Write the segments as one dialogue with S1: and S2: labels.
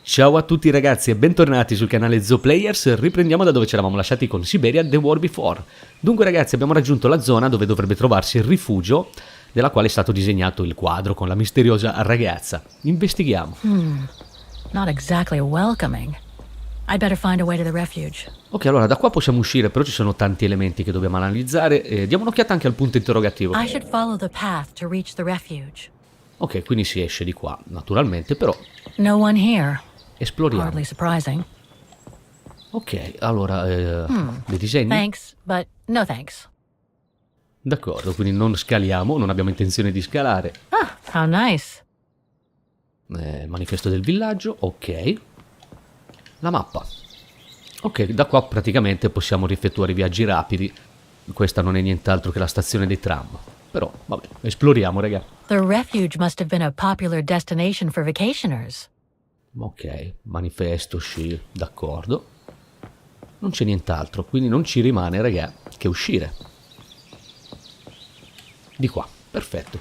S1: Ciao a tutti ragazzi e bentornati sul canale ZoOpLaYeRs. Riprendiamo da dove ci eravamo lasciati con Syberia The War Before. Dunque ragazzi, abbiamo raggiunto la zona dove dovrebbe trovarsi il rifugio della quale è stato disegnato il quadro con la misteriosa ragazza. Investighiamo.
S2: Not exactly welcoming. I'd better find a way to the refuge.
S1: Ok, allora da qua possiamo uscire, però ci sono tanti elementi che dobbiamo analizzare. Diamo un'occhiata anche al punto interrogativo.
S2: I should follow the path to reach the refuge.
S1: Ok, quindi si esce di qua, naturalmente, però
S2: No one here.
S1: esploriamo.
S2: Hardly surprising.
S1: Ok, allora, dei disegni?
S2: Thanks, but no thanks.
S1: D'accordo, quindi non scaliamo, non abbiamo intenzione di scalare.
S2: Ah, how nice.
S1: Manifesto del villaggio, ok. La mappa. Ok, da qua praticamente possiamo riflettuare viaggi rapidi. Questa non è nient'altro che la stazione dei tram. Però, vabbè, esploriamo, raga.
S2: The refuge must have been a popular destination for vacationers.
S1: Ok, manifesto, sì, d'accordo. Non c'è nient'altro, quindi non ci rimane, raga, che uscire. Di qua, perfetto.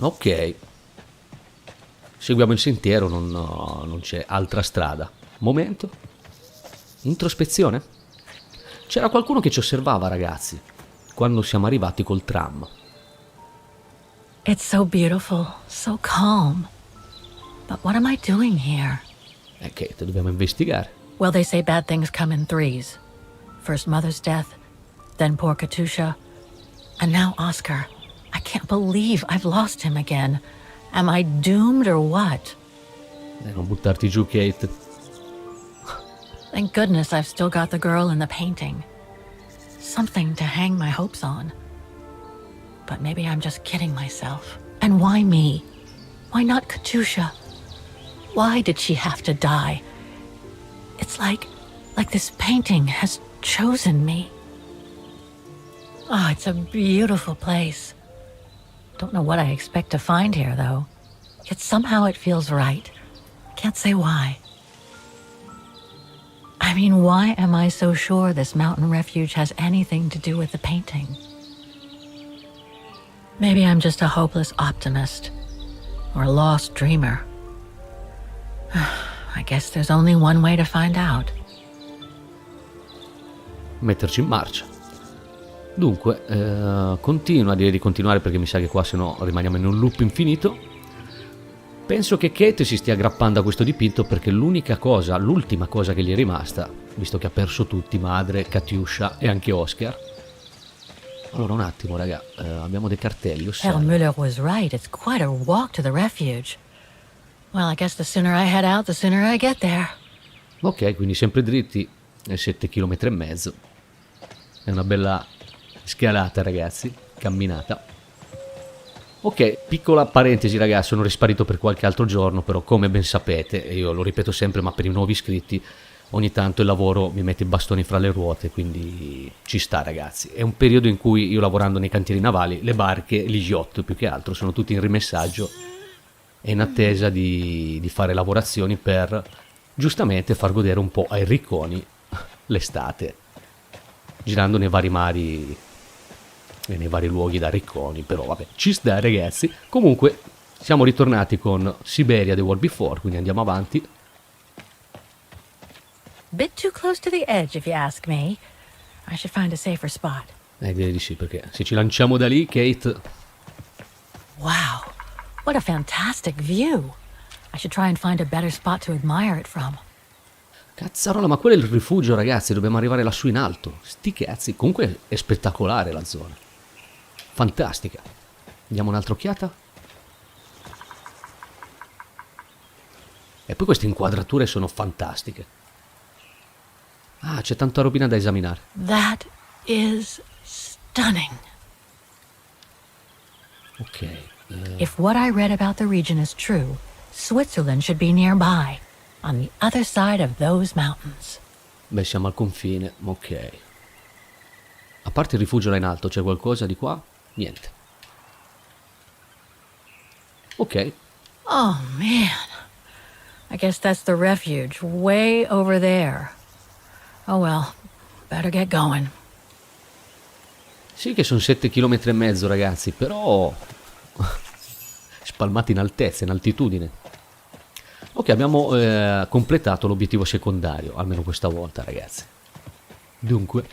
S1: Ok. Seguiamo il sentiero, non c'è altra strada. Momento. Introspezione. C'era qualcuno che ci osservava, ragazzi, quando siamo arrivati col tram.
S2: It's so beautiful, so calm. But what am I doing here?
S1: Kate, dobbiamo investigare.
S2: Well, they say bad things come in threes. First mother's death, then poor Katusha, and now Oscar. I can't believe I've lost him again. Am I doomed or what?
S1: Non buttarti giù, Kate.
S2: Thank goodness I've still got the girl in the painting. Something to hang my hopes on. But maybe I'm just kidding myself. And why me? Why not Katusha? Why did she have to die? It's like this painting has chosen me. Oh, it's a beautiful place. Don't know what I expect to find here, though. Yet somehow it feels right. Can't say why. I mean, why am I so sure this mountain refuge has anything to do with the painting? Maybe I'm just a hopeless optimist. Or a lost dreamer. I guess there's only one way to find out.
S1: Metterci in marcia. Dunque, continua, direi di continuare perché mi sa che qua se no rimaniamo in un loop infinito. Penso che Kate si stia aggrappando a questo dipinto perché l'ultima cosa che gli è rimasta, visto che ha perso tutti, madre, Katusha e anche Oscar. Allora un attimo raga, abbiamo dei cartelli,
S2: Herr Müller was right, it's quite a walk to the refuge. Well, I guess the sooner I head out, the sooner I get there.
S1: Ok, quindi sempre dritti, 7,5 km. È una bella scalata ragazzi, camminata. Ok, piccola parentesi ragazzi, sono risparito per qualche altro giorno, però come ben sapete, e io lo ripeto sempre ma per i nuovi iscritti, ogni tanto il lavoro mi mette i bastoni fra le ruote, quindi ci sta ragazzi. È un periodo in cui io lavorando nei cantieri navali, le barche, gli yacht più che altro, sono tutti in rimessaggio e in attesa di fare lavorazioni per giustamente far godere un po' ai ricconi l'estate, girando nei vari mari e nei vari luoghi da ricconi, però vabbè, ci sta ragazzi. Comunque siamo ritornati con Syberia The War Before, quindi andiamo avanti.
S2: Bit too close to the edge, if you ask me. I should find a safer spot.
S1: Direi di sì, perché se ci lanciamo da lì, Kate...
S2: Wow, what a fantastic view. I should try and find a better spot to admire it from.
S1: Cazzarola, ma quello è il rifugio ragazzi, dobbiamo arrivare lassù in alto. Sti cazzi, comunque è spettacolare la zona. Fantastica. Diamo un'altra occhiata. E poi queste inquadrature sono fantastiche. Ah, c'è tanta robina da esaminare.
S2: That is stunning.
S1: Ok.
S2: If what I read about the region is true, Switzerland should be nearby, on the other side of those mountains.
S1: Beh, siamo al confine, ok. A parte il rifugio là in alto, c'è qualcosa di qua? Niente. Ok.
S2: Oh man, I guess that's the refuge, way over there. Oh well, better get going.
S1: Sì che sono 7,5 km ragazzi, però spalmati in altezza, in altitudine. Ok, abbiamo completato l'obiettivo secondario, almeno questa volta, ragazzi. Dunque,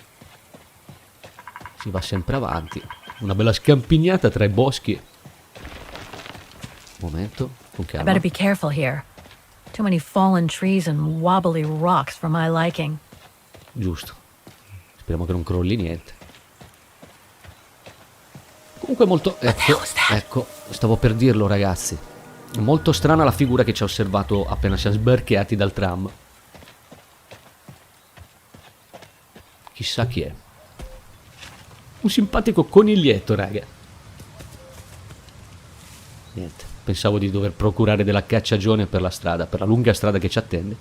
S1: si va sempre avanti. Una bella scampignata tra i boschi. Momento, con
S2: I
S1: calma.
S2: better be careful here. Too many fallen trees and wobbly rocks for my liking.
S1: Giusto. Speriamo che non crolli niente. Comunque molto... Ecco, stavo per dirlo, ragazzi. È molto strana la figura che ci ha osservato appena siamo sbarcati dal tram. Chissà chi è. Un simpatico coniglietto, raga. Niente, pensavo di dover procurare della cacciagione per la strada, per la lunga strada che ci attende.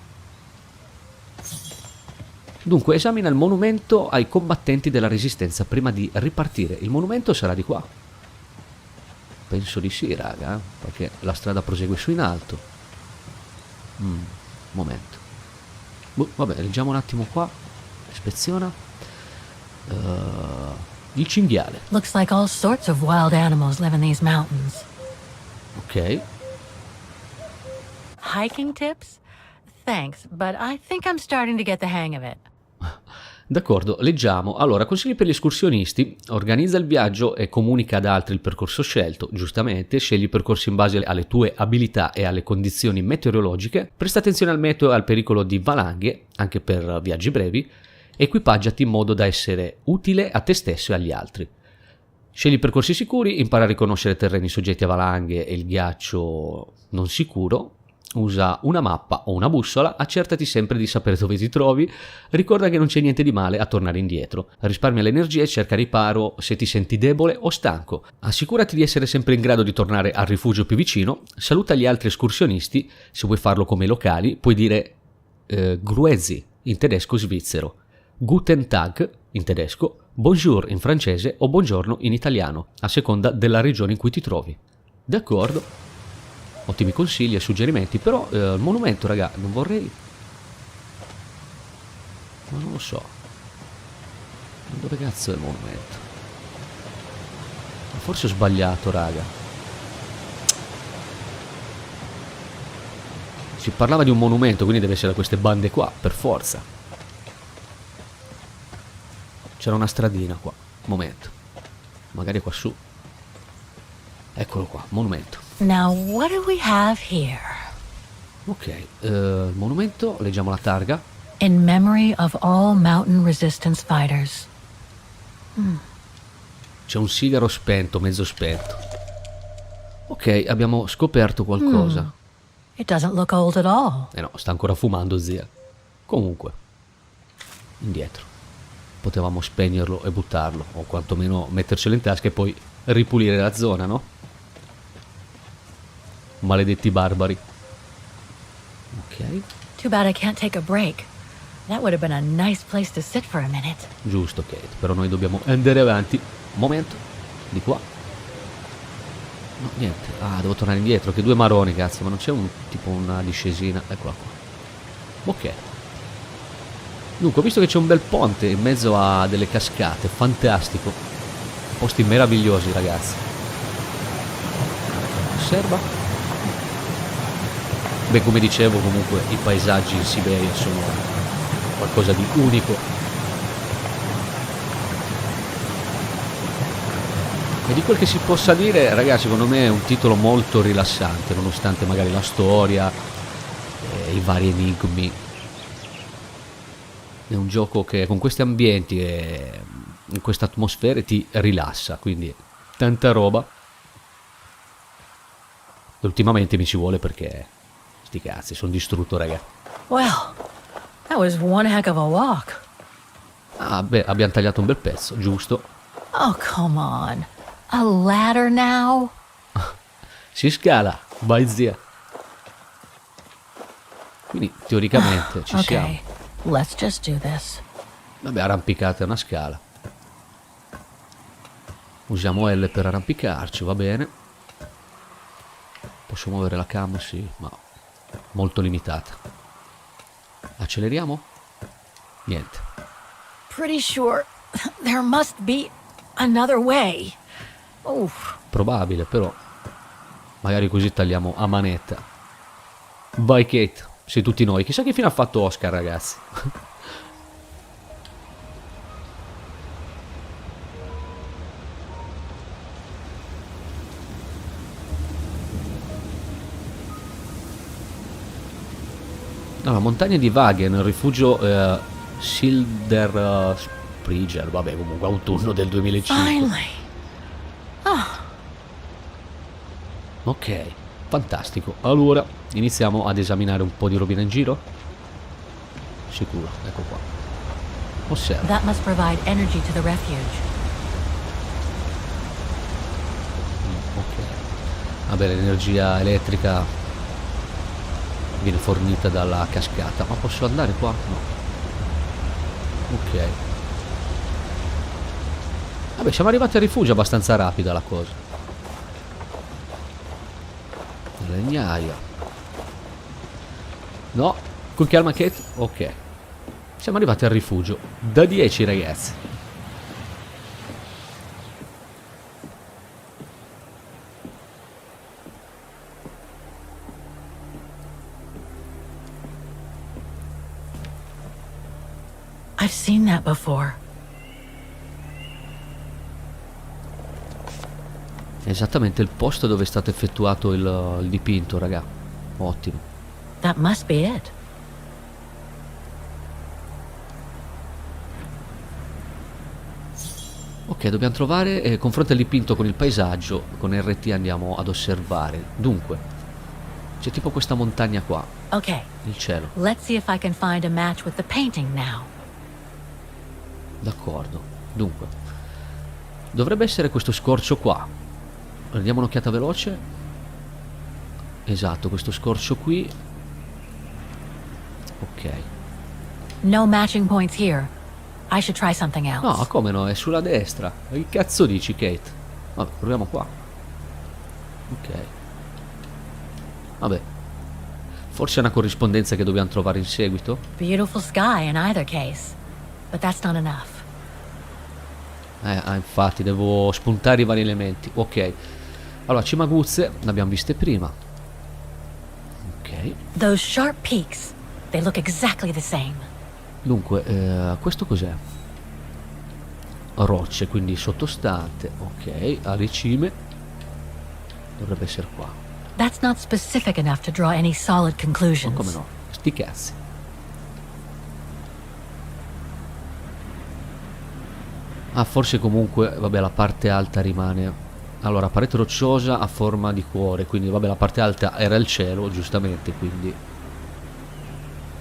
S1: Dunque, esamina il monumento ai combattenti della resistenza prima di ripartire. Il monumento sarà di qua. Penso di sì, raga, perché la strada prosegue su in alto. Momento. Vabbè, leggiamo un attimo qua. Ispeziona. Il cinghiale.
S2: Looks like all sorts of wild animals live in these mountains.
S1: Ok.
S2: Hiking tips? Thanks, but I think I'm starting to get the hang of it.
S1: D'accordo, leggiamo. Allora, consigli per gli escursionisti: organizza il viaggio e comunica ad altri il percorso scelto, giustamente, scegli i percorsi in base alle tue abilità e alle condizioni meteorologiche, presta attenzione al meteo e al pericolo di valanghe, anche per viaggi brevi, equipaggiati in modo da essere utile a te stesso e agli altri. Scegli percorsi sicuri, impara a riconoscere terreni soggetti a valanghe e il ghiaccio non sicuro. Usa una mappa o una bussola, accertati sempre di sapere dove ti trovi, ricorda che non c'è niente di male a tornare indietro, risparmia l'energia e cerca riparo se ti senti debole o stanco, assicurati di essere sempre in grado di tornare al rifugio più vicino, saluta gli altri escursionisti, se vuoi farlo come i locali puoi dire Grüezi in tedesco svizzero, Guten Tag in tedesco, Bonjour in francese o Buongiorno in italiano, a seconda della regione in cui ti trovi. D'accordo? Ottimi consigli e suggerimenti, però il monumento, raga, non vorrei... Ma non lo so. Dove cazzo è il monumento? Forse ho sbagliato, raga. Si parlava di un monumento, quindi deve essere da queste bande qua, per forza. C'era una stradina qua. Momento. Magari qua su. Eccolo qua, monumento.
S2: Now, what do we have here?
S1: Ok, il monumento, leggiamo la targa.
S2: In memory of all mountain resistance fighters.
S1: C'è un sigaro spento, mezzo spento. Ok, abbiamo scoperto qualcosa.
S2: It doesn't look old at all.
S1: No, sta ancora fumando, zia. Comunque, indietro. Potevamo spegnerlo e buttarlo, o quantomeno mettercelo in tasca e poi ripulire la zona, no? Maledetti barbari. Ok.
S2: Too bad I can't take a break. That would have been a nice place to sit for a minute.
S1: Giusto, Kate, però noi dobbiamo andare avanti. Momento, di qua. No, niente. Ah, devo tornare indietro, che due maroni, cazzo, ma non c'è un tipo una discesina. Eccola qua. Ok. Dunque, ho visto che c'è un bel ponte in mezzo a delle cascate, fantastico. Posti meravigliosi, ragazzi. Osserva. Beh, come dicevo, comunque i paesaggi in Siberia sono qualcosa di unico. E di quel che si possa dire, ragazzi, secondo me è un titolo molto rilassante, nonostante magari la storia e i vari enigmi. È un gioco che con questi ambienti e in queste atmosfere ti rilassa, quindi tanta roba. E ultimamente mi ci vuole perché... sti cazzi, sono distrutto, raga.
S2: Well, that was one heck of a walk.
S1: Ah, beh, abbiamo tagliato un bel pezzo, giusto?
S2: Oh, come on. A ladder now?
S1: Si scala, vai zia. Quindi, teoricamente, ci siamo.
S2: Okay, let's just do this.
S1: Vabbè, arrampicata è una scala. Usiamo L per arrampicarci, va bene. Posso muovere la cam? Sì, ma molto limitata. Acceleriamo? Niente.
S2: Pretty sure there must be another way. Oof.
S1: Probabile, però. Magari così tagliamo a manetta. Vai Kate, sei tutti noi. Chissà che fine ha fatto Oscar, ragazzi. Allora, montagne di Wagen, il rifugio Springer, vabbè, comunque autunno del 2005.
S2: Finally. Oh,
S1: Ok, fantastico. Allora, iniziamo ad esaminare un po' di robina in giro. Sicuro, ecco qua. Osserva.
S2: that must provide energy to the refuge.
S1: Ok. Vabbè, l'energia elettrica viene fornita dalla cascata. Ma posso andare qua? No. Ok. Vabbè, siamo arrivati al rifugio, abbastanza rapida la cosa. Legnaia. No, con calma Kate. Ok. Siamo arrivati al rifugio. Da 10, ragazzi.
S2: I've seen that before.
S1: Esattamente il posto dove è stato effettuato il dipinto, raga. Ottimo.
S2: That must be it.
S1: Ok, dobbiamo trovare, confronta il dipinto con il paesaggio, con RT andiamo ad osservare. Dunque, c'è tipo questa montagna qua,
S2: Okay,
S1: il cielo.
S2: let's see if I can find a match with the painting now.
S1: D'accordo. Dunque, dovrebbe essere questo scorcio qua. Diamo un'occhiata veloce. Esatto, questo scorcio qui. Ok.
S2: No matching points here. I should try something else.
S1: No, come no? È sulla destra. Ma che cazzo dici, Kate? Vabbè, proviamo qua. Ok. Vabbè. Forse è una corrispondenza che dobbiamo trovare in seguito.
S2: Beautiful sky in either case. But that's not enough.
S1: Infatti, devo spuntare i vari elementi. Ok. Allora, cimaguzze, ne abbiamo viste prima. Ok.
S2: Those sharp peaks, they look exactly the same.
S1: Dunque, questo cos'è? Rocce, quindi sottostante. Ok, alle cime. Dovrebbe essere qua.
S2: That's not specific enough to draw any solid
S1: Ma
S2: conclusions.
S1: come no? Sti cazzi. Ah, forse comunque, vabbè, la parte alta rimane. Allora, parete rocciosa a forma di cuore, quindi vabbè, la parte alta era il cielo, giustamente, quindi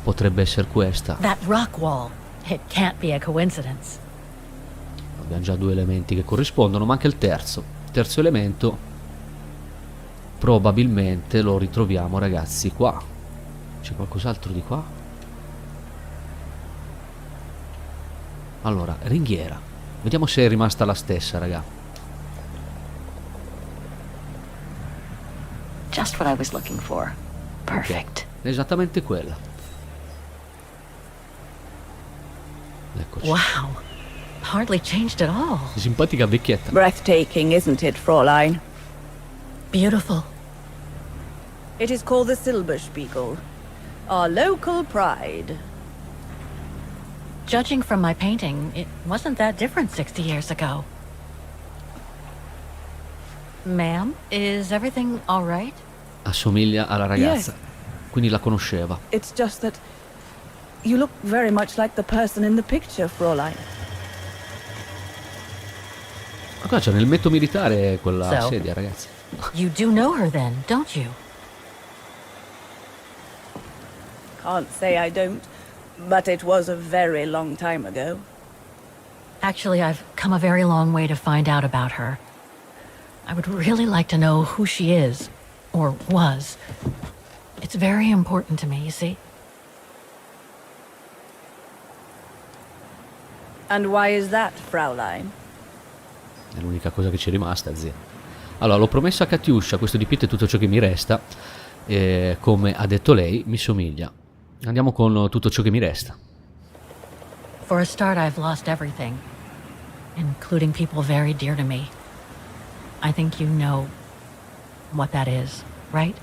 S1: potrebbe essere questa.
S2: That rock wall, it can't be a coincidence.
S1: Abbiamo già due elementi che corrispondono, manca il terzo. Il terzo elemento probabilmente lo ritroviamo, ragazzi, qua. C'è qualcos'altro di qua? Allora, ringhiera. Vediamo se è rimasta la stessa, raga.
S2: Just what I was looking for. Perfect.
S1: È esattamente quella. Eccoci.
S2: Wow. Hardly changed at all.
S1: Simpatica vecchietta.
S3: Breathtaking, isn't it, Fräulein?
S2: Beautiful.
S3: It is called the Silberspiegel, our local pride.
S2: Judging from my painting, it wasn't that different 60 years ago. Ma'am, is everything all right?
S1: Assomiglia alla ragazza. Quindi la conosceva.
S3: It's just that you look very much like the person in the picture, Fräulein.
S1: Ma qua c'è nel metto militare quella
S2: So?
S1: sedia, ragazzi.
S2: You do know her then, don't you?
S3: Can't say I don't, but it was a very long time ago.
S2: Actually, I've come a very long way to find out about her. I would really like to know who she is, or was. It's very important to me, you see?
S3: And why is that, Fräulein?
S1: È l'unica cosa che ci è rimasta, zia. Allora, l'ho promesso a Katiuscia, questo dipinto è tutto ciò che mi resta. E, come ha detto lei, mi somiglia. Andiamo con tutto ciò che mi resta.
S2: For a start, I've lost everything, including people very dear to me. I think you know what that is, right?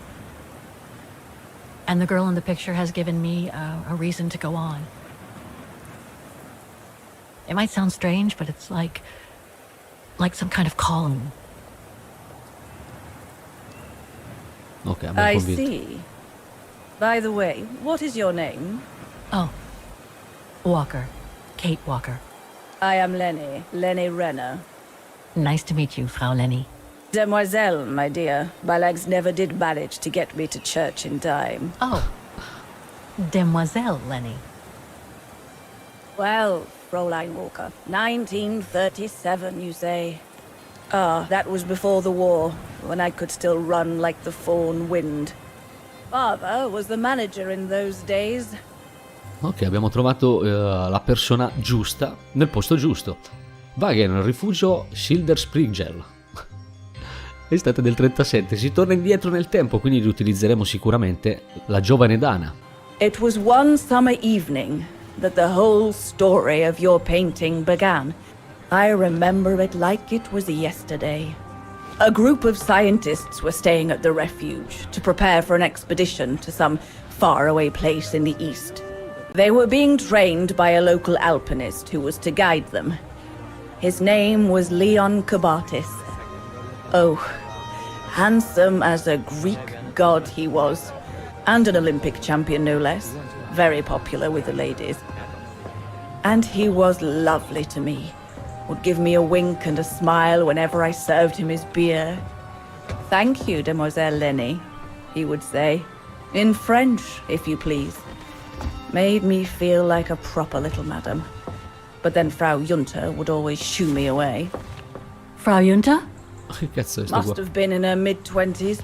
S2: And the girl in the picture has given me a reason to go on. It might sound strange, but it's like some kind of calling.
S1: Ok, abbiamo
S3: I
S1: convinto.
S3: see. By the way, what is your name?
S2: Oh, Walker. Kate Walker.
S3: I am Lenny Renner.
S2: Nice to meet you, Frau Lenny.
S3: Demoiselle, my dear. My legs never did manage to get me to church in time.
S2: Oh, Demoiselle Lenny.
S3: Well, Fräulein Walker, 1937, you say? Ah, that was before the war, when I could still run like the fawn wind. Father was the manager in those days.
S1: Ok, abbiamo trovato la persona giusta nel posto giusto. Wagen, rifugio Schildersprigel. Estate del 37, si torna indietro nel tempo, quindi riutilizzeremo sicuramente la giovane Dana.
S3: It was one summer evening that the whole story of your painting began. I remember it like it was yesterday. A group of scientists were staying at the refuge to prepare for an expedition to some faraway place in the east. They were being trained by a local alpinist who was to guide them. His name was Leon Kabatis. Oh, handsome as a Greek god he was, and an Olympic champion no less, very popular with the ladies. And he was lovely to me, would give me a wink and a smile whenever I served him his beer. "Thank you, Demoiselle Lenny," he would say, in French, if you please. Made me feel like a proper little madam. But then Frau Junter would always shoo me away.
S2: Frau Junta?
S1: Che cazzo è sto
S3: Must
S1: qua?
S3: have been in her mid-20s.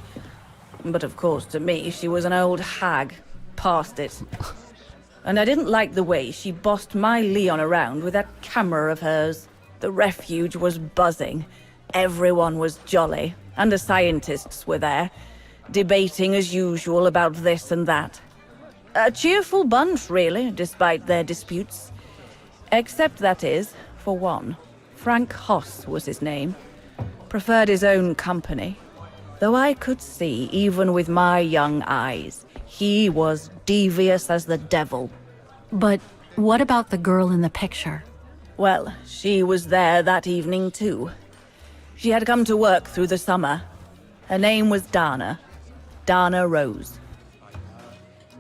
S3: But of course, to me, she was an old hag. Past it. And I didn't like the way she bossed my Leon around with that camera of hers. The refuge was buzzing. Everyone was jolly. And the scientists were there, debating as usual about this and that. A cheerful bunch, really, despite their disputes. Except, that is, for one. Frank Hoss was his name. Preferred his own company. Though I could see, even with my young eyes, he was devious as the devil.
S2: But what about the girl in the picture?
S3: Well, she was there that evening too. She had come to work through the summer. Her name was Dana. Dana Rose.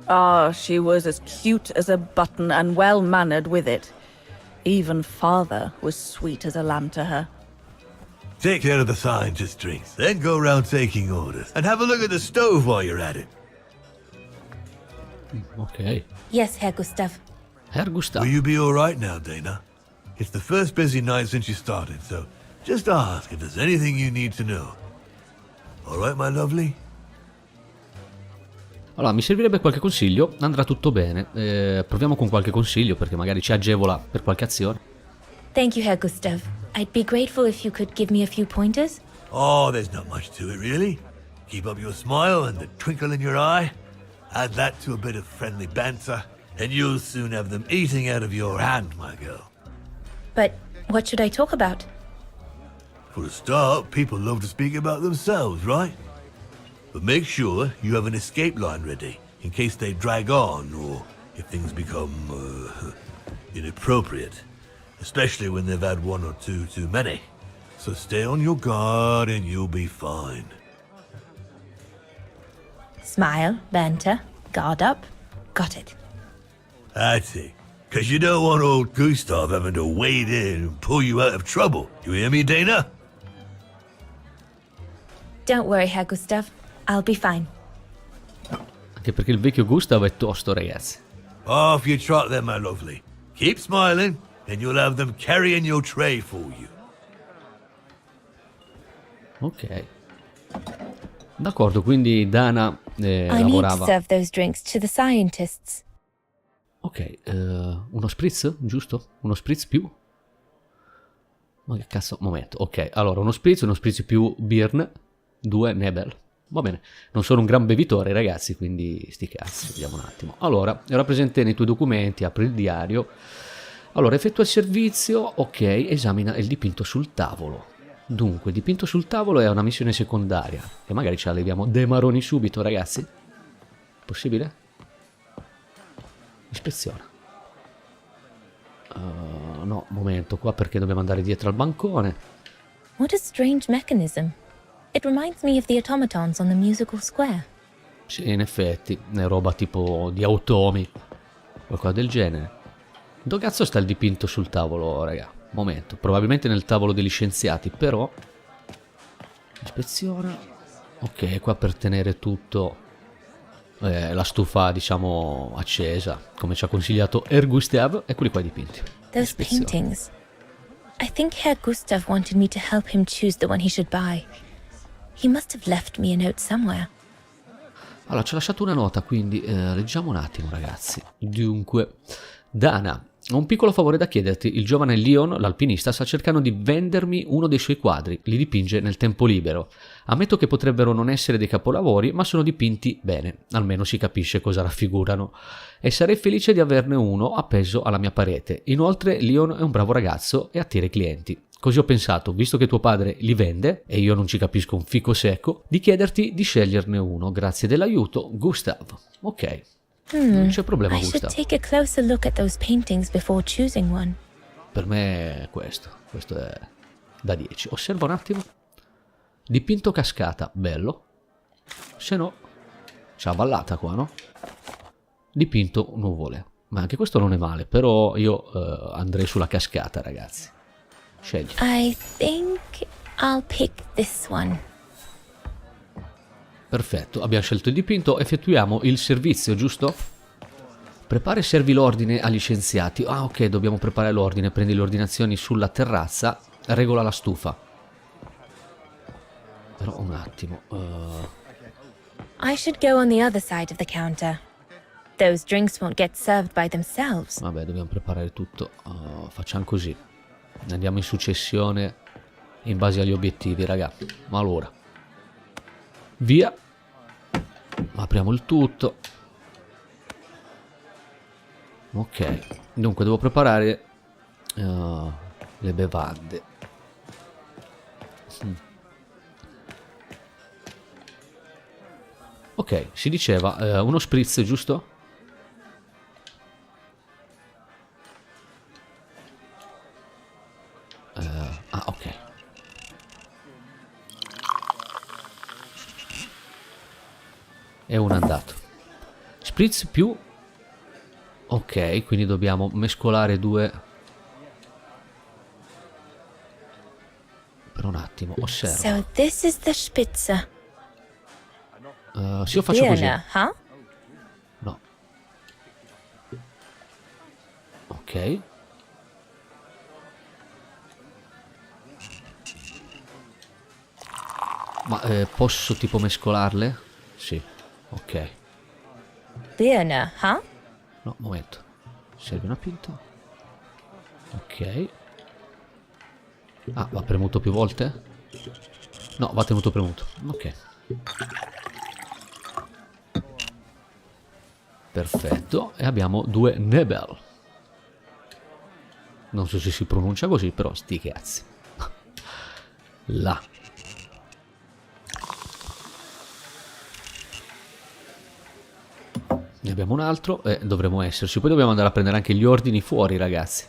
S3: Ah, she was as cute as a button and well-mannered with it. Even father was sweet as a lamb to her.
S4: Take care of the scientist drinks, then go round taking orders. And have a look at the stove while you're at it.
S1: Ok.
S5: Yes, Herr Gustav.
S1: Herr Gustav.
S4: Will you be all right now, Dana? It's the first busy night since you started, so just ask if there's anything you need to know. All right, my lovely?
S1: Allora, mi servirebbe qualche consiglio, andrà tutto bene. Proviamo con qualche consiglio perché magari ci agevola per qualche azione.
S5: Thank you, Herr Gustav. I'd be grateful if you could give me a few pointers.
S4: Oh, there's not much to it, really. Keep up your smile and the twinkle in your eye. Add that to a bit of friendly banter, and you'll soon have them eating out of your hand, my girl.
S5: But what should I talk about?
S4: For a start, people love to speak about themselves, right? But make sure you have an escape line ready, in case they drag on, or if things become, inappropriate. Especially when they've had one or two too many. So stay on your guard and you'll be fine.
S5: Smile, banter, guard up. Got it.
S4: That's it. Because you don't want old Gustav having to wade in and pull you out of trouble. You hear me, Dana?
S5: Don't worry, Herr Gustav. I'll be fine.
S1: Anche perché il vecchio Gustav è tosto, ragazzi.
S4: Off you trot then, my lovely. Keep smiling, and you'll have them carrying your tray for you.
S1: Ok. D'accordo, quindi Dana
S5: I need to
S1: lavorava...
S5: serve those drinks to the scientists.
S1: Ok, uno spritz, giusto? Uno spritz più? Ma che cazzo, momento, ok, allora uno spritz più Birn, 2 Nebel. Va bene, non sono un gran bevitore ragazzi, quindi sti cazzi, vediamo un attimo. Allora, era presente nei tuoi documenti, apri il diario. Allora, effettua il servizio, ok, esamina il dipinto sul tavolo. Dunque, dipinto sul tavolo è una missione secondaria. E magari ce la leviamo dei maroni subito, ragazzi. Possibile? Ispeziona. No, momento, qua perché dobbiamo andare dietro al bancone.
S5: What a strange mechanism. It reminds me of the automatons on the musical square.
S1: Sì, in effetti, è roba tipo di automi, qualcosa del genere. Dove cazzo sta il dipinto sul tavolo, raga? Momento, probabilmente nel tavolo degli scienziati, però... Ispeziona. Ok, qua per tenere tutto... la stufa, diciamo, accesa, come ci ha consigliato Herr Gustav. Eccoli qua i dipinti.
S5: Those
S1: Ispeziona.
S5: paintings. I think Herr Gustav wanted me to help him choose the one he should buy. He must have left me a note somewhere.
S1: Allora, ci ha lasciato una nota, quindi leggiamo un attimo, ragazzi. Dunque, Dana, ho un piccolo favore da chiederti. Il giovane Leon, l'alpinista, sta cercando di vendermi uno dei suoi quadri. Li dipinge nel tempo libero. Ammetto che potrebbero non essere dei capolavori, ma sono dipinti bene. Almeno si capisce cosa raffigurano. E sarei felice di averne uno appeso alla mia parete. Inoltre, Leon è un bravo ragazzo e attira i clienti. Così ho pensato, visto che tuo padre li vende, e io non ci capisco un fico secco, di chiederti di sceglierne uno. Grazie dell'aiuto, Gustav. Ok, non c'è problema,
S5: I should
S1: Gustav.
S5: take a closer look at those paintings before choosing one.
S1: Per me è questo è da 10. Osserva un attimo. Dipinto cascata, bello. Se no, c'ha ballata qua, no? Dipinto nuvole. Ma anche questo non è male, però io andrei sulla cascata, ragazzi. Scegli.
S5: I think I'll pick this one.
S1: Perfetto, abbiamo scelto il dipinto, effettuiamo il servizio, giusto? Prepara e servi l'ordine agli scienziati. Ah, ok, dobbiamo preparare l'ordine. Prendi le ordinazioni sulla terrazza, regola la stufa. Però un attimo.
S5: I should go on the other side of the counter. Those drinks won't get served by themselves.
S1: Vabbè, dobbiamo preparare tutto. Facciamo così. Andiamo in successione in base agli obiettivi, raga. Allora. Via. Apriamo il tutto. Ok. Dunque, devo preparare le bevande. Ok, si diceva uno spritz, giusto? Ok. E un andato. Spritz più. Ok, quindi dobbiamo mescolare due. Per un attimo, osserva.
S5: So this is the Spitzer.
S1: Sì, io faccio così.
S5: Birne, huh?
S1: No. Ok. Ma posso tipo mescolarle? Sì. Ok.
S5: Birne, huh?
S1: No, momento. Serve una pinta. Ok. Ah, va premuto più volte? No, va tenuto premuto. Ok. Perfetto. E abbiamo due Nebel. Non so se si pronuncia così, però sti cazzi. Là. Ne abbiamo un altro e dovremo esserci. Poi dobbiamo andare a prendere anche gli ordini fuori, ragazzi.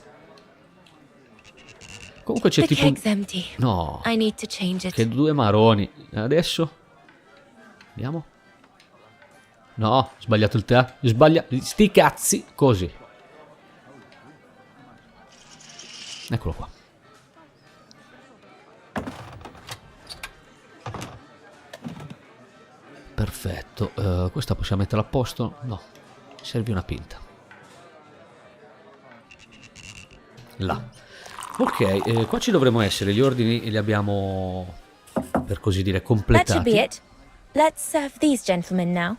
S1: Comunque c'è
S5: The
S1: tipo un...
S5: keg's empty.
S1: No,
S5: I need to change it.
S1: che due maroni. Adesso? Andiamo. No, sbagliato il tè. Sbaglia... Sti cazzi. Così. Eccolo qua. Perfetto. Questa possiamo metterla a posto? No. Serve una pinta. Là. Ok, qua ci dovremmo essere. Gli ordini li abbiamo, per così dire,
S5: That should be
S1: completati.
S5: it. Let's serve these gentlemen now.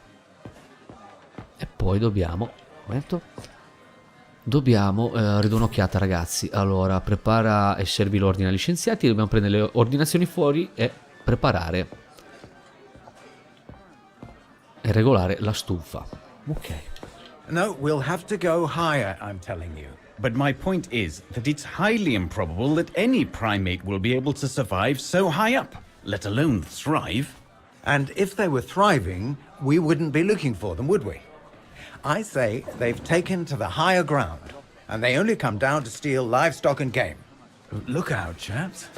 S1: E poi dobbiamo... Momento. Dobbiamo ridare un'occhiata, ragazzi. Allora, prepara e servi l'ordine agli scienziati. Dobbiamo prendere le ordinazioni fuori e preparare e regolare la stufa. Ok.
S6: No, we'll have to go higher, I'm telling you. But my point is that it's highly improbable that any primate will be able to survive so high up, let alone thrive.
S7: And if they were thriving, we wouldn't be looking for them, would we? I say they've taken to the higher ground, and they only come down to steal livestock and game.
S6: Look out, chaps.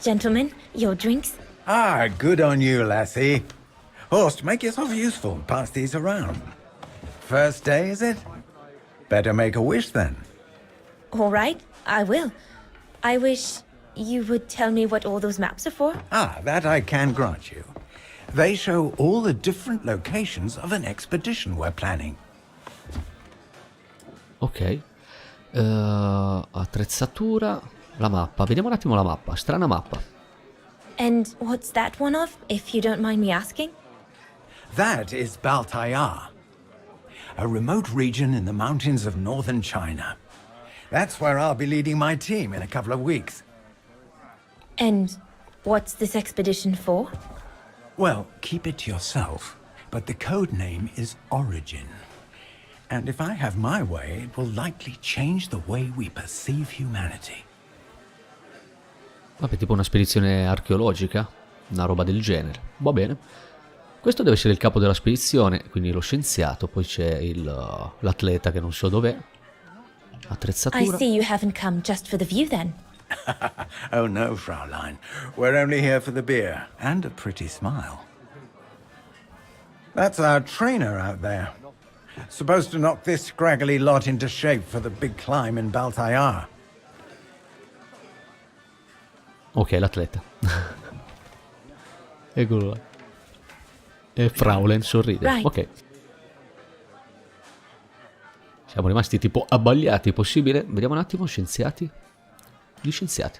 S5: Gentlemen, your drinks?
S7: Ah, good on you, lassie. Horst, make yourself useful and pass these around. First day, is it? Better make a wish then.
S5: All right, I will. I wish you would tell me what all those maps are for.
S7: Ah, that I can grant you. They show all the different locations of an expedition we're planning.
S1: Ok. Attrezzatura. La mappa. Vediamo un attimo la mappa. Strana mappa.
S5: And what's that one of, if you don't mind me asking?
S7: That is Baltayar, a remote region in the mountains of northern China. That's where I'll be leading my team in a couple of weeks.
S5: And what's this expedition for?
S7: Well, keep it to yourself, but the code name is Origin. And if I have my way, it will likely change the way we perceive humanity.
S1: Vabbè, tipo una spedizione archeologica, una roba del genere. Va bene. Questo deve essere il capo della spedizione, quindi lo scienziato, poi c'è l'atleta che non so dov'è.
S5: I
S1: Attrezzatura.
S5: see you haven't come just for the view then.
S7: Oh no, Fraulein. We're only here for the beer and a pretty smile. That's our trainer out there. Supposed to knock this scraggly lot into shape for the big climb in Baltayar.
S1: Ok, l'atleta. Eccolo là. E Fraulein sorride.
S5: Right.
S1: Ok. Siamo rimasti tipo abbagliati, possibile? Vediamo un attimo, scienziati. Gli scienziati.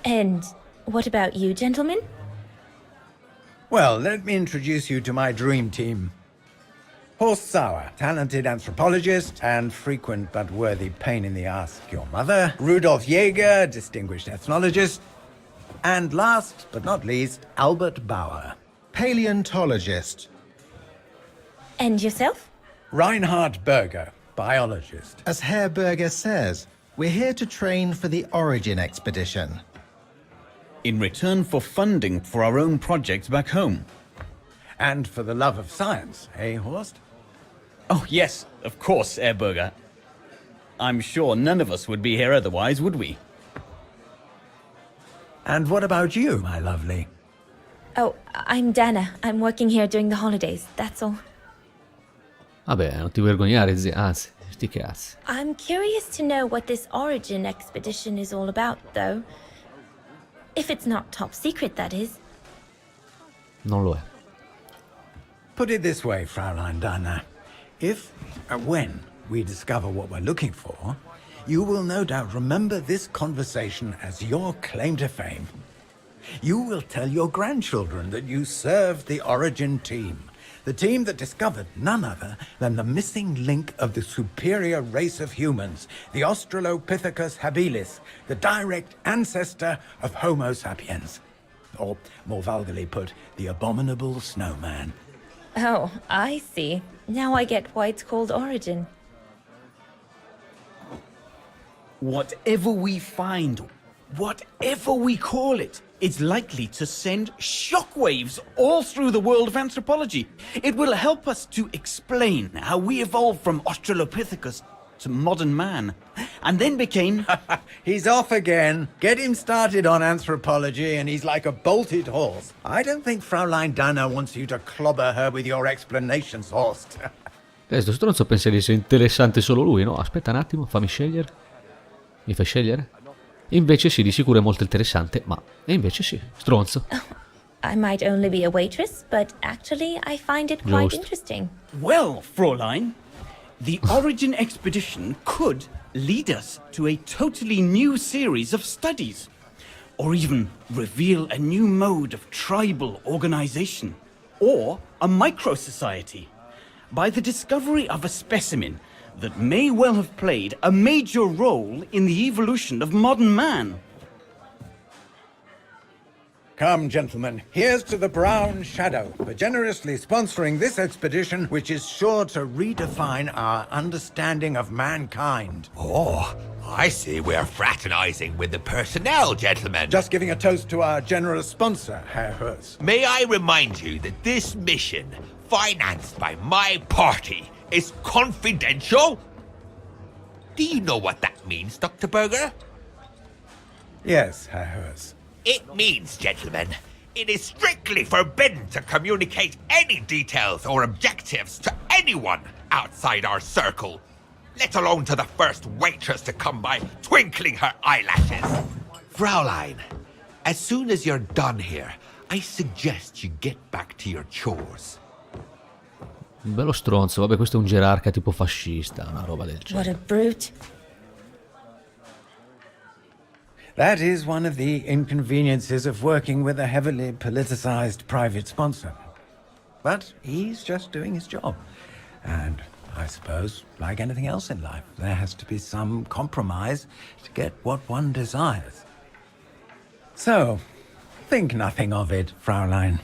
S5: And what about you, gentlemen?
S7: Well, let me introduce you to my dream team. Horst Sauer, talented anthropologist and frequent but worthy pain in the ass your mother. Rudolf Jäger, distinguished ethnologist. And last but not least, Albert Bauer,
S8: Paleontologist.
S5: And yourself?
S7: Reinhard Berger, biologist.
S8: As Herr Berger says, we're here to train for the Origin expedition.
S6: In return for funding for our own projects back home.
S7: And for the love of science, eh, Horst?
S6: Oh, yes, of course, Herr Berger. I'm sure none of us would be here otherwise, would we?
S7: And what about you, my lovely?
S5: Oh, I'm Dana. I'm working here during the holidays, that's all.
S1: Vabbè, non ti vergognare, zia. Anzi, sti cazzi.
S5: I'm curious to know what this Origin expedition is all about, though. If it's not top secret, that is.
S1: Non lo è.
S7: Put it this way, Fraulein Dana. If, when, we discover what we're looking for, you will no doubt remember this conversation as your claim to fame. You will tell your grandchildren that you served the Origin team, the team that discovered none other than the missing link of the superior race of humans, the Australopithecus habilis, the direct ancestor of Homo sapiens. Or, more vulgarly put, the abominable snowman.
S5: Oh, I see. Now I get why it's called Origin.
S6: Whatever we find, whatever we call it, it's likely to send shockwaves all through the world of anthropology. It will help us to explain how we evolved from Australopithecus to modern man, and then became...
S7: He's off again. Get him started on anthropology and he's like a bolted horse. I don't think Fraulein Dana wants you to clobber her with your explanations, Horst.
S1: Questo stronzo pensa di essere interessante solo lui, no? Aspetta un attimo, fammi scegliere. Mi fai scegliere? Invece sì, di sicuro è molto interessante, ma... E invece sì, stronzo.
S5: I might only be a waitress, but actually I find it quite
S1: Giusto.
S5: interesting.
S6: Well, Fräulein, the Origin expedition could lead us to a totally new series of studies, or even reveal a new mode of tribal organization, or a micro-society, by the discovery of a specimen that may well have played a major role in the evolution of modern man.
S7: Come, gentlemen, here's to the Brown Shadow for generously sponsoring this expedition, which is sure to redefine our understanding of mankind.
S9: Oh, I see we're fraternizing with the personnel, gentlemen.
S7: Just giving a toast to our generous sponsor, Herr Hers.
S9: May I remind you that this mission, financed by my party, is confidential? Do you know what that means, Dr. Berger?
S7: Yes, Herr Hers.
S9: It means, gentlemen, it is strictly forbidden to communicate any details or objectives to anyone outside our circle, let alone to the first waitress to come by twinkling her eyelashes. Fraulein, as soon as you're done here, I suggest you get back to your chores.
S1: Un bello stronzo, vabbè, questo è un gerarca tipo fascista, una roba del
S5: What
S1: genere.
S5: a brute.
S7: That is one of the inconveniences of working with a heavily politicized private sponsor. But he's just doing his job. And I suppose, like anything else in life, there has to be some compromise to get what one desires. So, think nothing of it, Fraulein.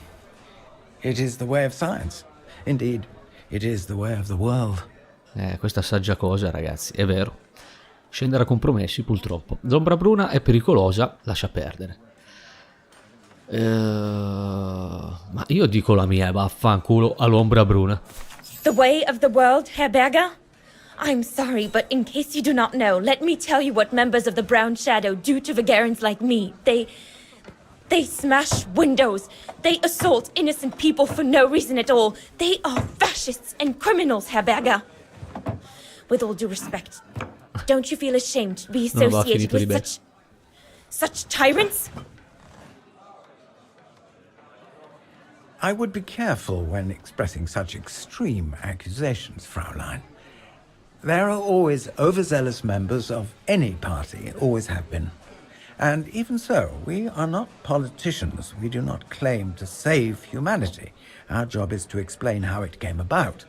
S7: It is the way of science. Indeed, it is the way of the world.
S1: Questa saggia cosa, ragazzi, è vero. Scendere a compromessi, purtroppo. L'ombra bruna è pericolosa, lascia perdere. Ma io dico la mia, vaffanculo all'ombra bruna.
S5: The way of the world, Herr Berger? I'm sorry, but in case you do not know, let me tell you what members of the Brown Shadow do to Vagarans like me. They smash windows. They assault innocent people for no reason at all. They are fascists and criminals, Herr Berger. With all due respect, don't you feel ashamed to be associated with such tyrants?
S7: I would be careful when expressing such extreme accusations, Fraulein. There are always overzealous members of any party, always have been. And even so, we are not politicians. We do not claim to save humanity. Our job is to explain how it came about.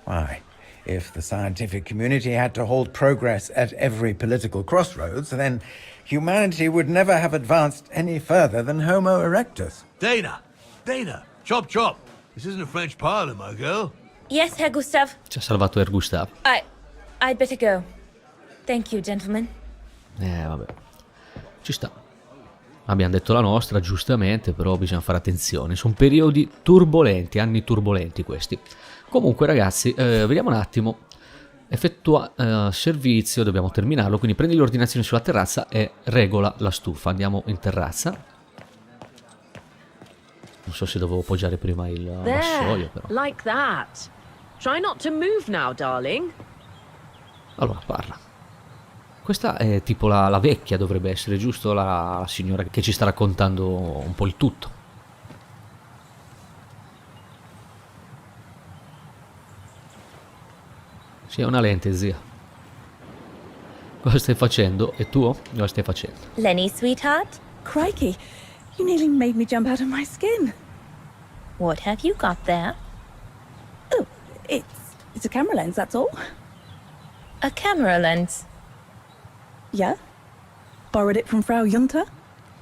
S7: Why, if the scientific community had to hold progress at every political crossroads, then humanity would never have advanced any further than Homo erectus.
S4: Dana! Chop chop! This isn't a French parlor, my girl.
S5: Yes, Herr Gustav.
S1: Ci ha salvato Herr Gustav.
S5: I'd better go. Thank you, gentlemen.
S1: Vabbè. Ci sta. Abbiamo detto la nostra, giustamente, però bisogna fare attenzione. Sono periodi turbolenti, anni turbolenti questi. Comunque, ragazzi, vediamo un attimo. Effettua servizio, dobbiamo terminarlo, quindi prendi le ordinazioni sulla terrazza e regola la stufa. Andiamo in terrazza. Non so se dovevo appoggiare prima il vassoio, però.
S10: Like that. Try not to move now, darling.
S1: Allora, parla. Questa è tipo la vecchia, dovrebbe essere, giusto? La signora che ci sta raccontando un po' il tutto. Sì, è una lente, zia. Cosa stai facendo? È tuo? Cosa stai facendo?
S5: Lenny, sweetheart?
S3: Crikey, you nearly made me jump out of my skin.
S5: What have you got there?
S3: Oh, it's a camera lens, that's all.
S5: A camera lens.
S3: Yeah? Borrowed it from Frau Junta?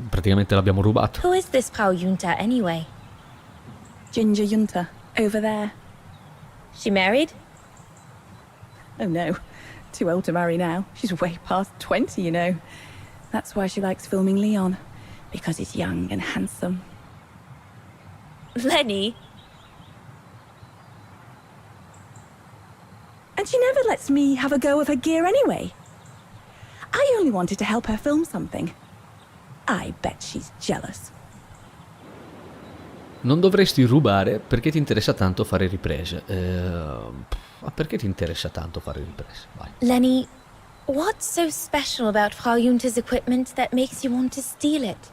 S1: Praticamente l'abbiamo rubato.
S5: Who is this Frau Junta, anyway?
S3: Ginger Junta, over there.
S5: She married?
S3: Oh no, too old to marry now. She's way past 20, you know. That's why she likes filming Leon, because he's young and handsome.
S5: Lenny?
S3: And she never lets me have a go of her gear anyway. I only wanted to help her film something. I bet she's jealous.
S1: Non dovresti rubare perché ti interessa tanto fare riprese. Ma perché ti interessa tanto fare riprese? Vai.
S5: Lenny, what's so special about Frau Junta's equipment that makes you want to steal it?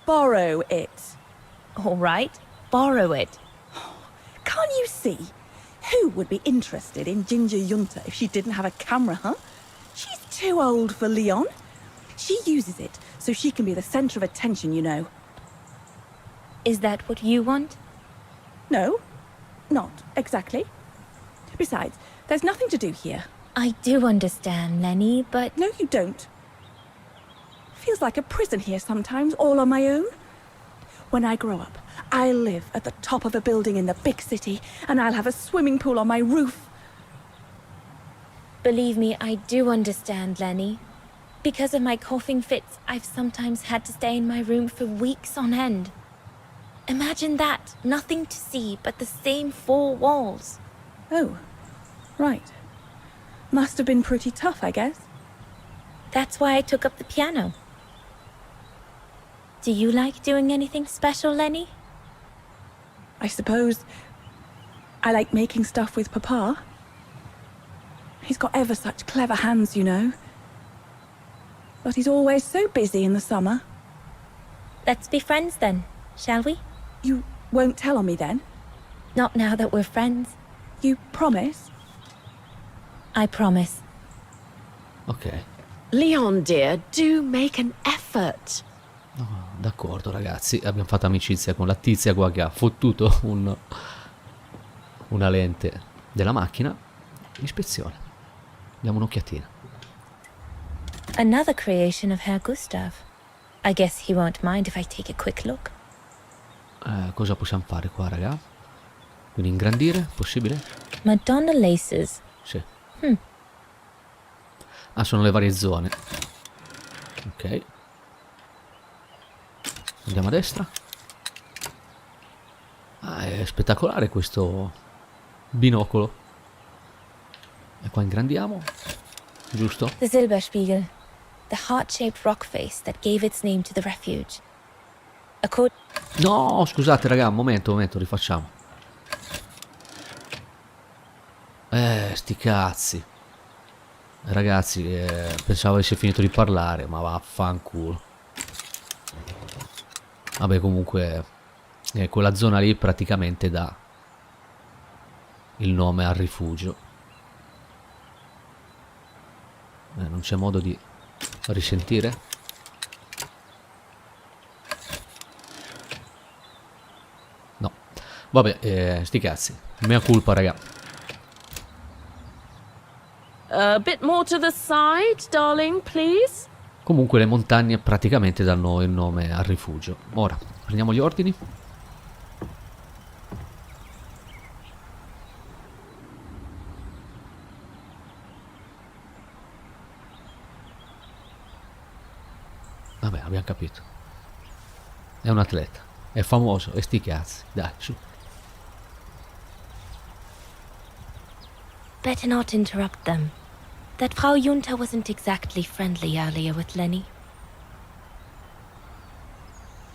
S3: Borrow it.
S5: All right, borrow it.
S3: Can't you see? Who would be interested in Ginger Junta if she didn't have a camera, huh? She's too old for Leon. She uses it so she can be the center of attention, you know.
S5: Is that what you want?
S3: No, not exactly. Besides, there's nothing to do here.
S5: I do understand, Lenny, but...
S3: No, you don't. Feels like a prison here sometimes, all on my own. When I grow up, I'll live at the top of a building in the big city, and I'll have a swimming pool on my roof.
S5: Believe me, I do understand, Lenny. Because of my coughing fits, I've sometimes had to stay in my room for weeks on end. Imagine that, nothing to see but the same four walls.
S3: Oh, right. Must have been pretty tough, I guess.
S5: That's why I took up the piano. Do you like doing anything special, Lenny?
S3: I suppose I like making stuff with Papa. He's got ever such clever hands, you know. But he's always so busy in the summer.
S5: Let's be friends then, shall we?
S3: You won't tell on me then?
S5: Not now that we're friends.
S3: You promise?
S5: I promise.
S1: Ok.
S10: Leon, dear, do make an effort.
S1: D'accordo ragazzi, abbiamo fatto amicizia con la tizia qua che ha fottuto una lente della macchina. Ispezione. Diamo un'occhiatina.
S5: Another creation of Herr Gustav. I guess he won't mind if I take a quick look.
S1: Cosa possiamo fare qua, raga? Quindi ingrandire, possibile?
S5: Madonna Laces.
S1: Sì. Ah, sono le varie zone. Ok. Andiamo a destra. Ah, è spettacolare questo binocolo. E qua ingrandiamo. Giusto?
S5: The Silberspiegel. The heart-shaped rock face that gave its name to the refuge.
S1: No, scusate raga, un momento, rifacciamo. Sti cazzi. Ragazzi, pensavo avessi finito di parlare, ma vaffanculo. Vabbè, comunque quella zona lì praticamente dà il nome al rifugio. Non c'è modo di risentire? No. Vabbè, sti cazzi. Mea culpa, raga.
S10: A bit more to the side, darling, please.
S1: Comunque le montagne praticamente danno il nome al rifugio. Ora, prendiamo gli ordini. Vabbè, abbiamo capito. È un atleta. È famoso. E sti cazzi. Dai, su.
S5: Better not interrupt them. That Frau Junta wasn't exactly friendly earlier with Lenny.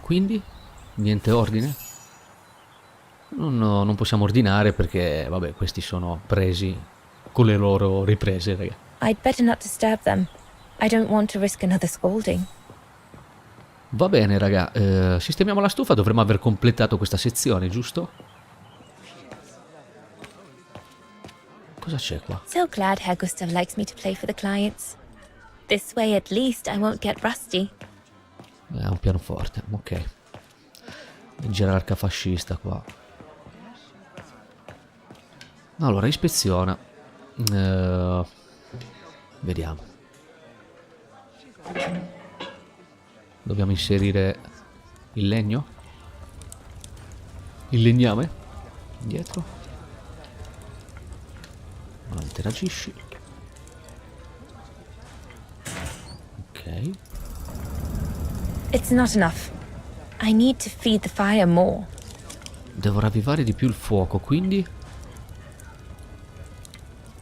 S1: Quindi? Niente ordine? Non possiamo ordinare perché, vabbè, questi sono presi con le loro riprese, raga.
S5: I'd better not disturb them. I don't want to risk another scolding.
S1: Va bene, raga. Sistemiamo la stufa. Dovremmo aver completato questa sezione, giusto? Cosa c'è qua?
S5: So glad Herr Gustav likes me to play for the clients. This way at least I won't get rusty.
S1: È un pianoforte, ok. Gerarca fascista qua. Allora, ispeziona. Vediamo. Dobbiamo inserire il legno? Il legname? Dietro. Non interagisci. Ok.
S5: It's not enough. I need to feed the fire more.
S1: Devo ravvivare di più il fuoco, quindi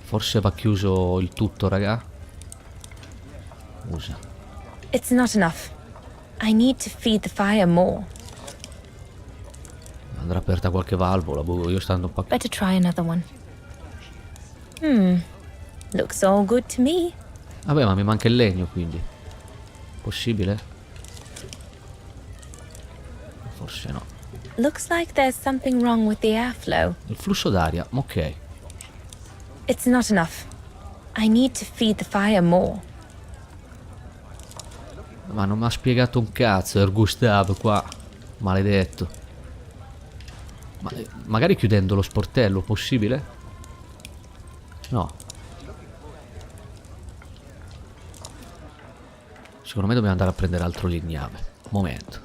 S1: forse va chiuso il tutto, raga. Usa.
S5: It's not enough. I need to feed the fire more.
S1: Andrà aperta qualche valvola, boh, io stando un po'.
S5: Better try another one. Looks all good to me.
S1: Vabbè, ma mi manca il legno, quindi. Possibile? Forse no.
S5: Looks like there's something wrong with the airflow.
S1: Il flusso d'aria, ok.
S5: It's not enough. I need to feed the fire more.
S1: Ma non mi ha spiegato un cazzo, il Gustav qua. Maledetto. Ma magari chiudendo lo sportello, possibile? No. Secondo me dobbiamo andare a prendere altro legname. Momento.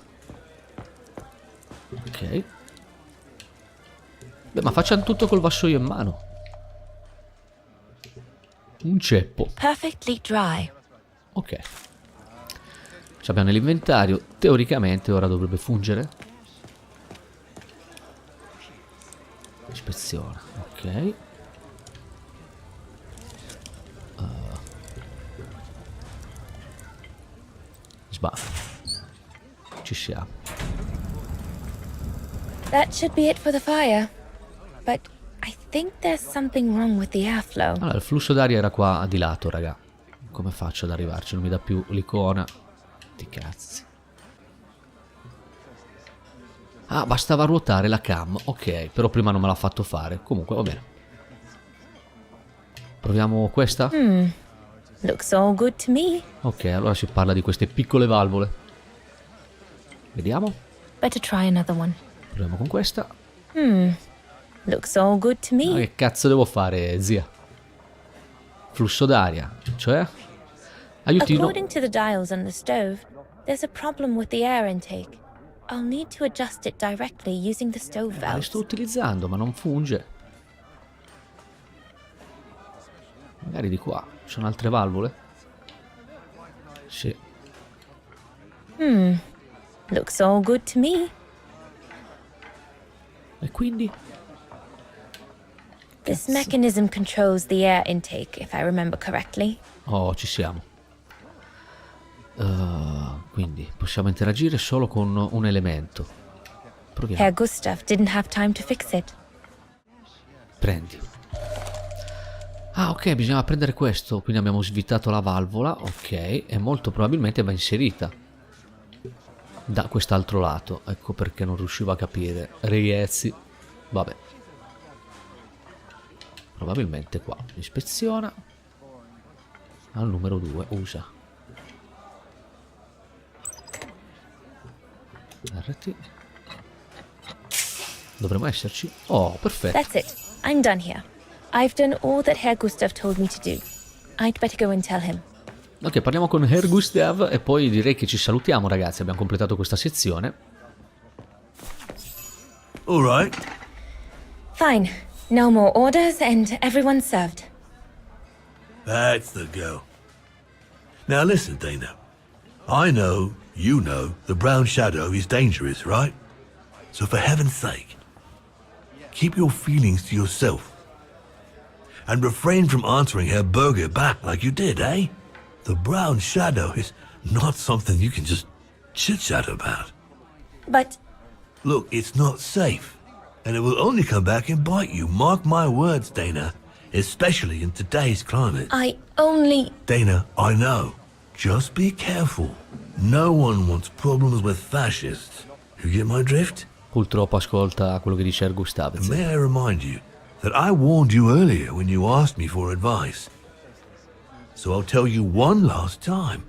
S1: Ok. Beh, ma facciamo tutto col vassoio in mano. Un ceppo.
S2: Perfectly dry.
S1: Ok. Ci abbiamo nell'inventario. Teoricamente ora dovrebbe fungere. Ispezione. Ok. Sbaglio. Ci siamo.
S5: That should be it for the fire. But I think there's something wrong with the airflow.
S1: Allora, il flusso d'aria era qua di lato, raga. Come faccio ad arrivarci? Non mi dà più l'icona. Ti cazzi. Ah, bastava ruotare la cam. Ok, però prima non me l'ha fatto fare. Comunque, va bene. Proviamo questa?
S5: Looks all good to me.
S1: Ok, allora si parla di queste piccole valvole. Vediamo.
S5: Better try another one.
S1: Proviamo con questa.
S5: Looks all good to
S1: Ma
S5: me.
S1: che cazzo devo fare, zia? Flusso d'aria, cioè? Aiutino.
S5: According to the dials on the stove, there's a problem with the air intake. I'll need to adjust it directly using the stove
S1: Le
S5: valves.
S1: sto utilizzando, ma non funge. Magari di qua. Ci sono altre valvole? Sì.
S5: Looks all good to me.
S1: E quindi?
S5: This mechanism controls the air intake, if I remember correctly.
S1: Oh, ci siamo. Quindi possiamo interagire solo con un elemento. Proviamo.
S5: Herr Gustav didn't have time to fix it.
S1: Prendi. Ah, ok, bisognava prendere questo. Quindi abbiamo svitato la valvola. Ok, e molto probabilmente va inserita da quest'altro lato. Ecco perché non riuscivo a capire. Ragazzi. Vabbè. Probabilmente qua. Ispeziona. Al numero 2. Usa. RT. Dovremmo esserci. Oh, perfetto.
S5: That's it. I'm done here. I've done all that Herr Gustav told me to do. I'd better go and tell him.
S1: Ok, parliamo con Herr Gustav e poi direi che ci salutiamo, ragazzi. Abbiamo completato questa sezione.
S4: All right.
S5: Fine. No more orders and everyone's served.
S4: That's the go. Now listen, Dana. I know, you know, the brown shadow is dangerous, right? So for heaven's sake, keep your feelings to yourself. And refrain from answering Herr Berger back like you did, eh? The brown shadow is not something you can just chit-chat about.
S5: But
S4: Look, it's not safe. And it will only come back and bite you. Mark my words, Dana. Especially in today's climate.
S5: I only...
S4: Dana, I know. Just be careful. No one wants problems with fascists. You get my drift?
S1: Purtroppo ascolta quello che dice Herr Gustav.
S4: And may I remind you that I warned you earlier when you asked me for advice. So I'll tell you one last time.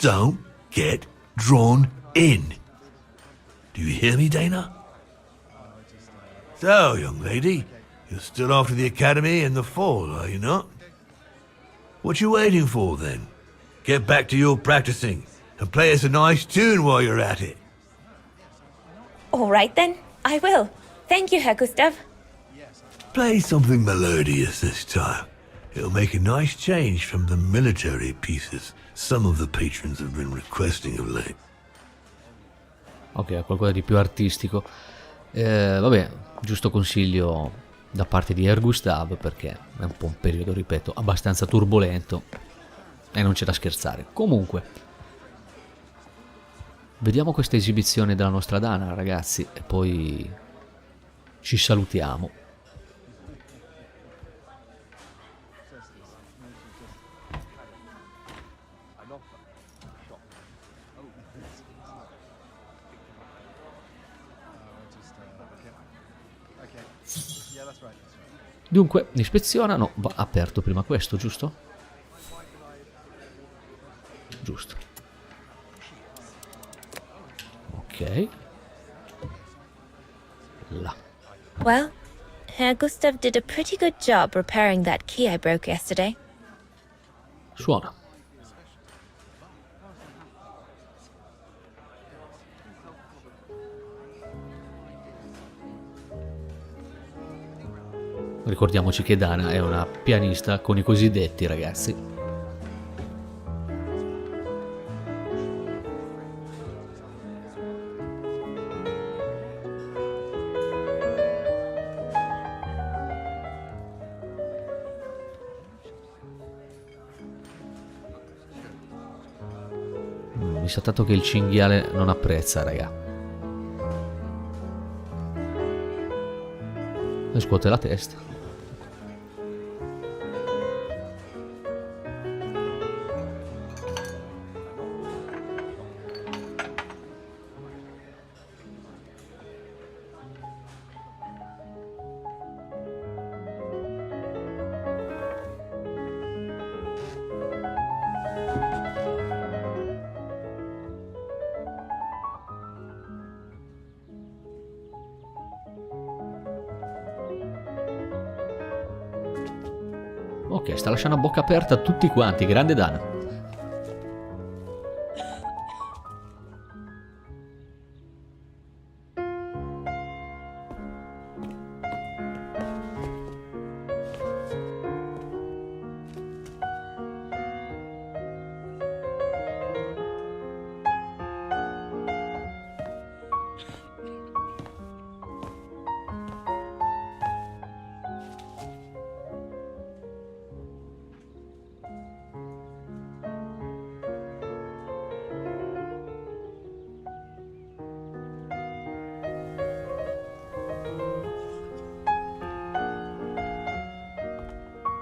S4: Don't get drawn in. Do you hear me, Dana? So, young lady, you're still off to the academy in the fall, are you not? What you waiting for, then? Get back to your practicing and play us a nice tune while you're at it.
S5: All right then. I will. Thank you, Herr Gustav.
S4: Play something melodious this time. It'll make a nice change from the military pieces some of the patrons have been requesting of late.
S1: Ok, qualcosa di più artistico. Vabbè, giusto consiglio da parte di Herr Gustav, perché è un po' un periodo, ripeto, abbastanza turbolento e non c'è da scherzare. Comunque, vediamo questa esibizione della nostra Dana, ragazzi, e poi ci salutiamo. Dunque, ispezionano. Va aperto prima questo, giusto? Giusto. Ok. Là.
S5: Well, Herr Gustav did a pretty good job repairing that key I broke yesterday.
S1: Suona. Ricordiamoci che Dana è una pianista con i cosiddetti, ragazzi. Mi sa tanto che il cinghiale non apprezza, raga. E scuote la testa. Ok, sta lasciando a bocca aperta a tutti quanti, grande Dana.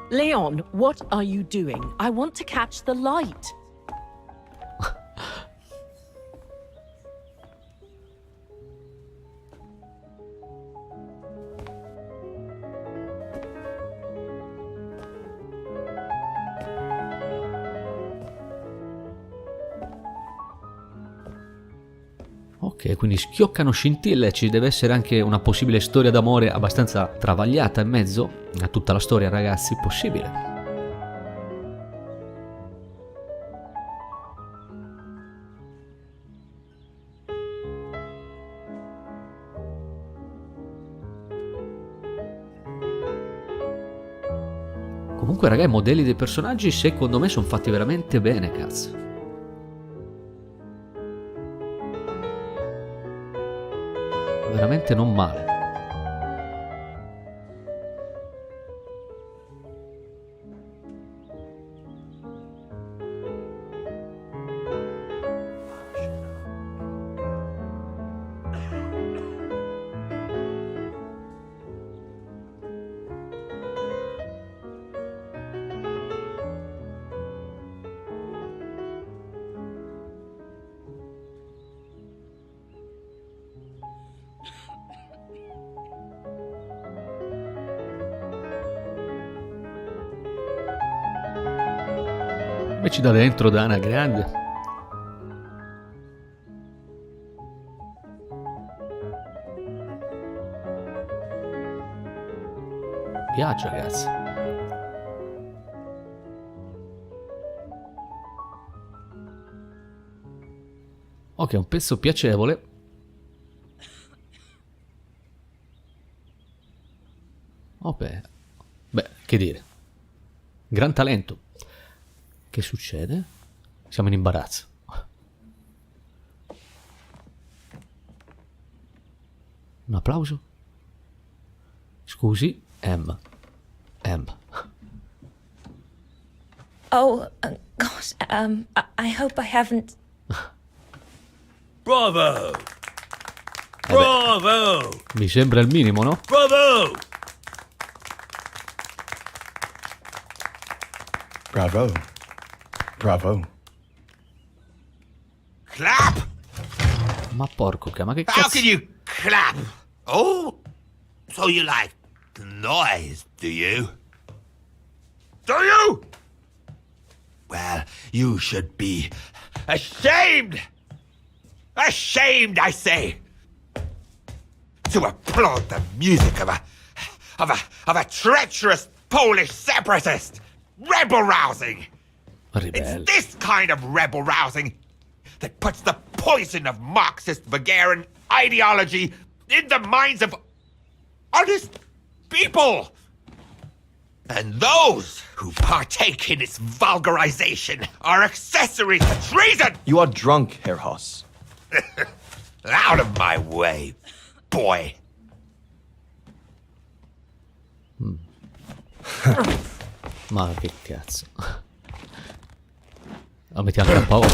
S10: Leon, what are you doing? I want to catch the light.
S1: Ok, quindi schioccano scintille, ci deve essere anche una possibile storia d'amore abbastanza travagliata in mezzo a tutta la storia, ragazzi, possibile. Comunque, raga, i modelli dei personaggi secondo me sono fatti veramente bene, cazzo. Veramente non male. Ci da dentro Dana, grande. Piace, ragazzi. Ok, un pezzo piacevole. Oh, beh, che dire. Gran talento. Che succede? Siamo in imbarazzo. Un applauso? Scusi, M.
S5: Oh, gosh, I hope I haven't...
S4: Bravo! Bravo!
S1: Mi sembra il minimo, no?
S4: Bravo!
S7: Bravo. Bravo.
S9: Clap!
S1: Ma porco ma che
S9: How
S1: cazzo?
S9: can you clap? Oh, so you like the noise, do you? Do you? Well, you should be ashamed! Ashamed, I say! To applaud the music of a treacherous Polish separatist! Rebel rousing!
S1: Ribelle.
S9: It's this kind of rebel rousing that puts the poison of Marxist Bulgarian ideology in the minds of honest people. And those who partake in its vulgarization are accessories to treason!
S11: You are drunk, Herr Hoss.
S9: Out of my way, boy.
S1: Ma che cazzo. La mettiamo a paura.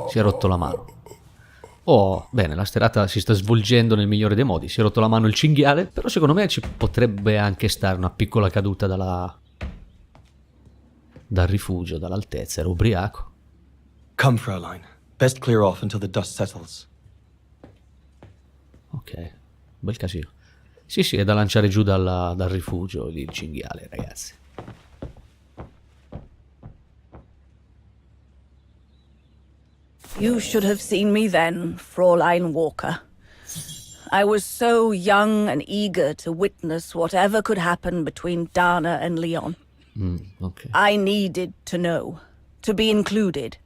S1: Si è rotto la mano. Oh, bene, la serata si sta svolgendo nel migliore dei modi. Si è rotto la mano il cinghiale, però secondo me ci potrebbe anche stare una piccola caduta dal rifugio, dall'altezza. Era ubriaco.
S11: Come, Fräulein. Best clear off until the dust settles.
S1: Ok, bel casino. Sì, è da lanciare giù dal rifugio lì il cinghiale, ragazzi.
S3: You should have seen me then, Fräulein Walker. I was so young and eager to witness whatever could happen between Dana and Leon.
S1: Ok.
S3: I needed to know, to be included,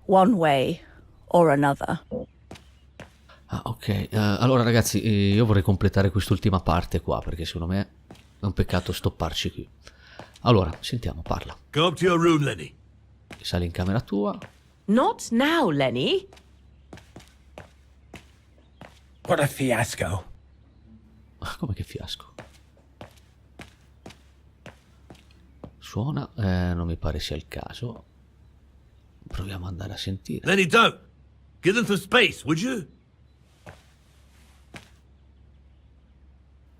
S3: one way or another.
S1: Ah, ok. Allora, ragazzi, io vorrei completare quest'ultima parte qua, perché secondo me è un peccato stopparci qui. Allora, sentiamo, parla.
S4: Go up to your room, Lenny.
S1: Sali in camera tua.
S10: Not now, Lenny.
S7: What a fiasco.
S1: Come che fiasco. Suona, non mi pare sia il caso. Proviamo ad andare a sentire.
S4: Lenny, don't. Give them some space, would you?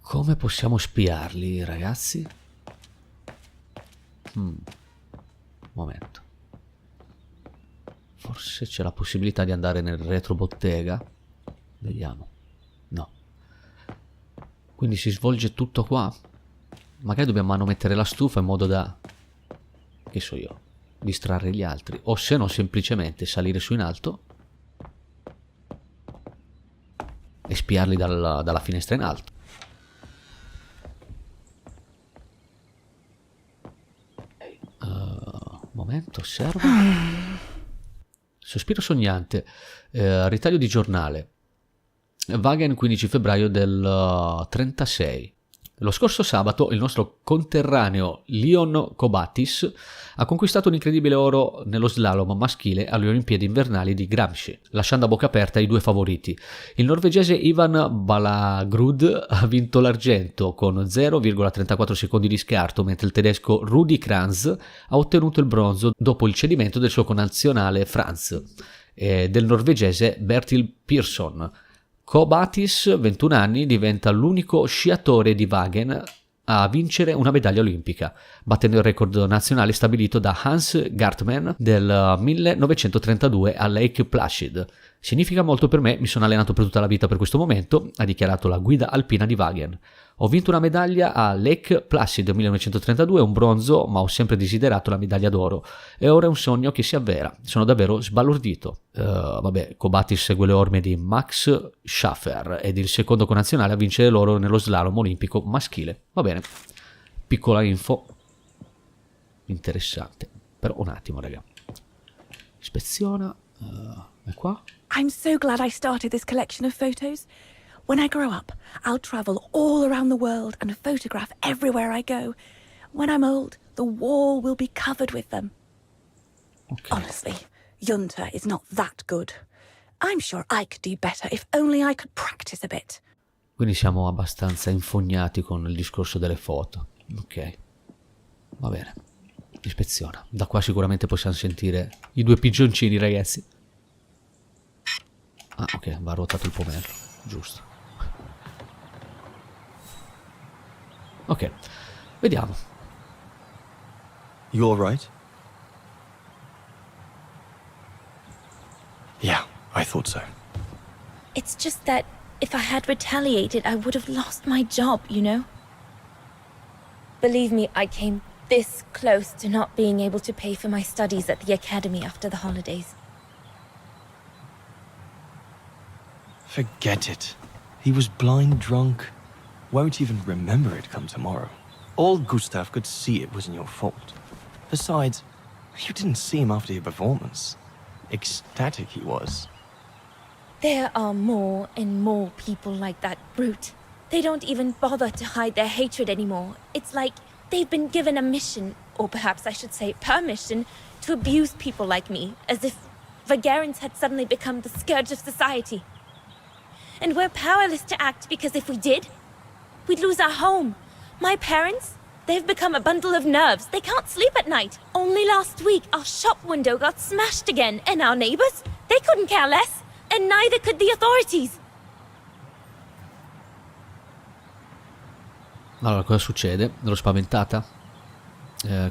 S1: Come possiamo spiarli, ragazzi? Momento. Forse c'è la possibilità di andare nel retrobottega. Vediamo. No. Quindi si svolge tutto qua. Magari dobbiamo manomettere la stufa in modo da, che so io, distrarre gli altri. O se no semplicemente salire su in alto e spiarli dalla finestra in alto. Momento, osserva. Sospiro sognante. Ritaglio di giornale. Wagen 15 febbraio del 36. Lo scorso sabato il nostro conterraneo Leon Kobatis ha conquistato un incredibile oro nello slalom maschile alle Olimpiadi invernali di Gramsci, lasciando a bocca aperta i due favoriti. Il norvegese Ivan Balagrud ha vinto l'argento con 0,34 secondi di scarto, mentre il tedesco Rudi Kranz ha ottenuto il bronzo dopo il cedimento del suo connazionale Franz e del norvegese Bertil Persson. Kobatis, 21 anni, diventa l'unico sciatore di Wagen a vincere una medaglia olimpica, battendo il record nazionale stabilito da Hans Gartmann del 1932 a Lake Placid. Significa molto per me, mi sono allenato per tutta la vita per questo momento, ha dichiarato la guida alpina di Wagen. Ho vinto una medaglia a Lake Placid 1932, un bronzo, ma ho sempre desiderato la medaglia d'oro. E ora è un sogno che si avvera. Sono davvero sbalordito. Kobatis segue le orme di Max Schaffer ed il secondo connazionale a vincere l'oro nello slalom olimpico maschile. Va bene. Piccola info. Interessante. Però un attimo, raga. Ispeziona. È qua.
S3: I'm so glad I started this collection of photos. When I grow up, I'll travel all around the world and photograph everywhere I go. When I'm old, the wall will be covered with them.
S1: Okay.
S3: Honestly, Junta is not that good. I'm sure I could do better if only I could practice a bit.
S1: Quindi siamo abbastanza infognati con il discorso delle foto. Ok. Va bene. Ispeziona. Da qua sicuramente possiamo sentire i due pigioncini, ragazzi. Ah, ok. Va ruotato il pomello. Giusto. Ok. Vediamo.
S11: You all right? Yeah, I thought so.
S5: It's just that if I had retaliated, I would have lost my job, you know? Believe me, I came this close to not being able to pay for my studies at the academy after the holidays.
S11: Forget it. He was blind drunk. Won't even remember it come tomorrow. All Gustav could see it wasn't your fault. Besides, you didn't see him after your performance. Ecstatic he was.
S5: There are more and more people like that brute. They don't even bother to hide their hatred anymore. It's like they've been given a mission, or perhaps I should say permission, to abuse people like me, as if Vagarans had suddenly become the scourge of society. And we're powerless to act because if we did, we'd lose our home. My parents, they've become a bundle of nerves. They can't sleep at night. Only last week, our shop window got smashed again, and our neighbors, they couldn't care less, and neither could the authorities.
S1: Allora, cosa succede? L'ho spaventata?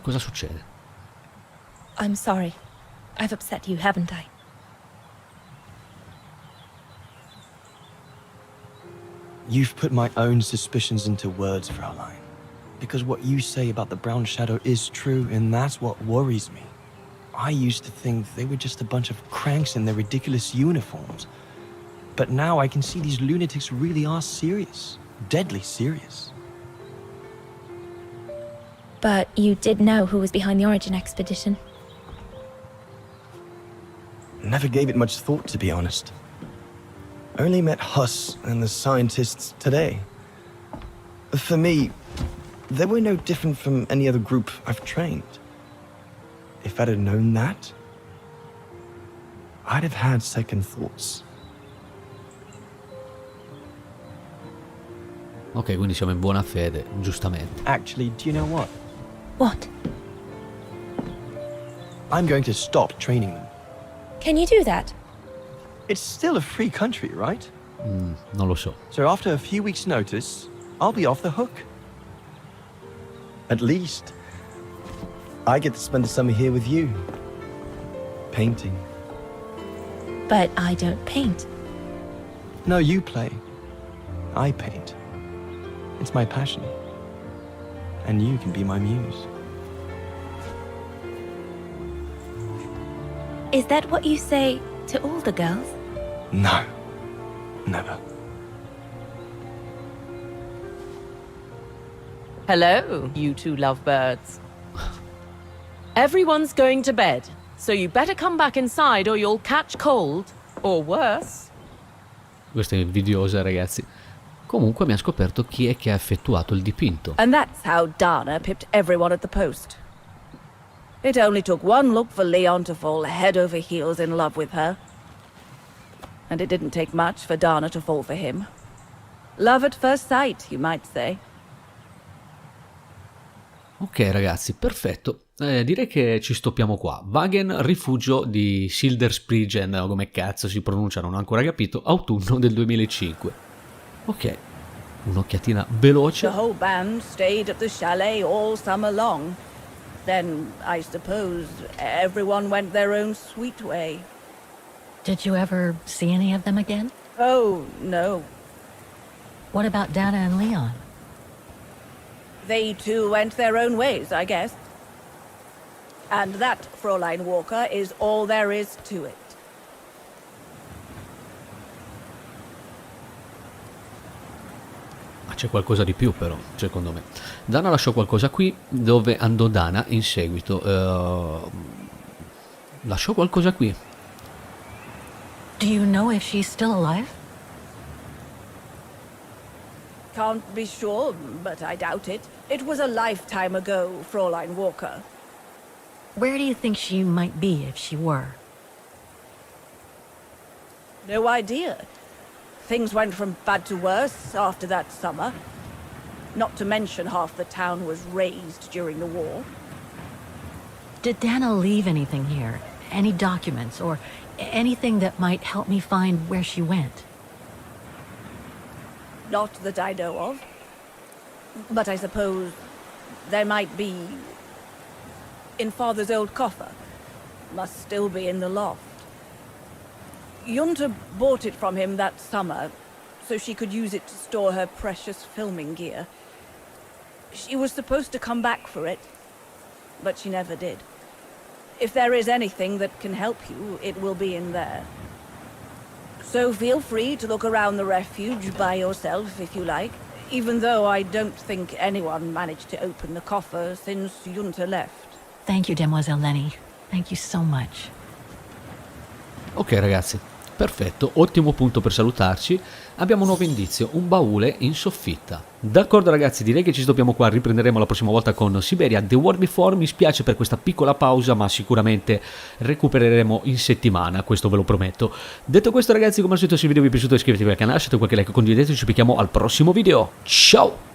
S1: Cosa succede?
S5: I'm sorry. I've upset you, haven't I?
S11: You've put my own suspicions into words, Fraulein. Because what you say about the Brown Shadow is true, and that's what worries me. I used to think they were just a bunch of cranks in their ridiculous uniforms. But now I can see these lunatics really are serious. Deadly serious.
S5: But you did know who was behind the Origin expedition.
S11: Never gave it much thought, to be honest. Only met Huss and the scientists today. For me, they were no different from any other group I've trained. If I'd have known that, I'd have had second thoughts.
S1: Ok, quindi siamo in buona fede, giustamente.
S11: Actually, do you know what?
S5: What?
S11: I'm going to stop training them.
S5: Can you do that?
S11: It's still a free country, right?
S1: Non lo so.
S11: So after a few weeks' notice, I'll be off the hook. At least, I get to spend the summer here with you. Painting.
S5: But I don't paint.
S11: No, you play. I paint. It's my passion. And you can be my muse.
S5: Is that what you say to all the girls?
S11: No. Never.
S10: Hello, you two lovebirds. Everyone's going to bed, so you better come back inside or you'll catch cold, or worse.
S1: Questa è invidiosa, ragazzi. Comunque mi ha scoperto chi è che ha effettuato il dipinto.
S3: And that's how Dana pipped everyone at the post. It only took one look for Leon to fall head over heels in love with her. And it didn't take much for Dana to fall for him. Love at first sight, you might say.
S1: Ok ragazzi, perfetto. Direi che ci stoppiamo qua. Wagen, rifugio di Sildersprigen, o come cazzo si pronuncia, non ho ancora capito, autunno del 2005. Ok, un'occhiatina veloce.
S3: The whole band stayed at the chalet all summer long. Then, I suppose, everyone went their own sweet way.
S2: Did you ever see any of them again?
S3: Oh, no.
S2: What about Dana and Leon?
S3: They too went their own ways, I guess. And that, Fräulein Walker, is all there is to it.
S1: Ma c'è qualcosa di più però, secondo me. Dana lasciò qualcosa qui, dove andò Dana in seguito. Lasciò qualcosa qui.
S2: Do you know if she's still alive?
S3: Can't be sure, but I doubt it. It was a lifetime ago, Fräulein Walker.
S2: Where do you think she might be if she were?
S3: No idea. Things went from bad to worse after that summer. Not to mention half the town was razed during the war.
S2: Did Dana leave anything here? Any documents or anything that might help me find where she went?
S3: Not that I know of. But I suppose there might be in Father's old coffer. Must still be in the loft. Junta bought it from him that summer, so she could use it to store her precious filming gear. She was supposed to come back for it, but she never did. If there is anything that can help you, it will be in there. So feel free to look around the refuge by yourself if you like, even though I don't think anyone managed to open the coffer since Junta left.
S2: Thank you, Demoiselle Lenny. Thank you so much.
S1: Ok ragazzi, Perfetto, ottimo punto per salutarci. Abbiamo un nuovo indizio, un baule in soffitta. D'accordo ragazzi, direi che ci stoppiamo qua, riprenderemo la prossima volta con Syberia The War Before. Mi spiace per questa piccola pausa, ma sicuramente recupereremo in settimana, questo ve lo prometto. Detto questo ragazzi, come al solito se il video vi è piaciuto iscrivetevi al canale, lasciate qualche like, condividete, ci becchiamo al prossimo video. Ciao!